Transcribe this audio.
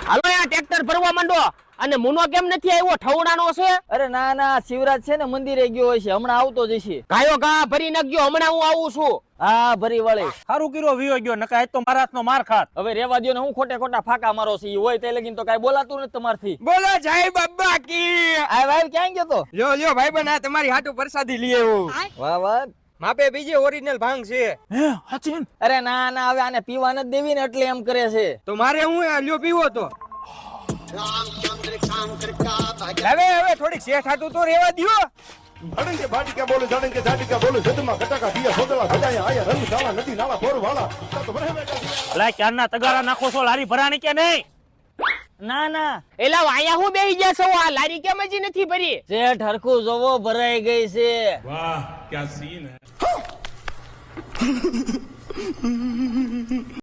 હાલો આ ટ્રેક્ટર ભરવા માંડો. અને મુનો કેમ નથી આવ્યો? ઠવડાનો છે? અરે ના ના, શિવરાજ છે ને મંદિરે ગયો હોય છે, હમણાં આવતો જશે. ગાયો ગા ભરી નાખજો, હમણાં હું આવું છું. હા ભરી વળે. સારું કર્યો વિયો ગયો, નકા આજ તો મારા હાથનો માર ખાત. હવે રેવા દ્યો ને, હું ખોટે ખોટા ફાકા મારો છે. ઈ હોય તે લગીન તો કાઈ બોલાતું નથી તમારથી. બોલો જય બાબા કી. આ ભાઈ ક્યાં ગયો તો? લ્યો ભાઈબંધ, આ તમારી હાટુ પ્રસાદી લઈ આવ્યો. વાહ વાહ. માપે બીજે ઓરિજિનલ ભાંગ છે. હે સચિન, અરે ના ના, હવે આને પીવા નથી દેવી ને એટલે એમ કરે છે. તો મારે હું લ્યો પીવો તો. હવે થોડીક શેઠ હાટુ તો રેવા દ્યો. ધડંકે ભાટિકા બોલે ધડંકે ઝાટિકા બોલે જદમાં કટાકા દિયા સોદલા ભજાયા આયા રંગ સાલા નદી નાળા બોર વાળા તો બરે બેટા. લા ક્યારના તગારા નાખો છો, લારી ભરાણી કે નહીં? ના ના, એલા વાયા હું બેહી ગયા છો? આ લારી કેમ હજી નથી ભરી? શેઠ હરખું જોવો, ભરાઈ ગઈ છે. વાહ ક્યા સીન હે.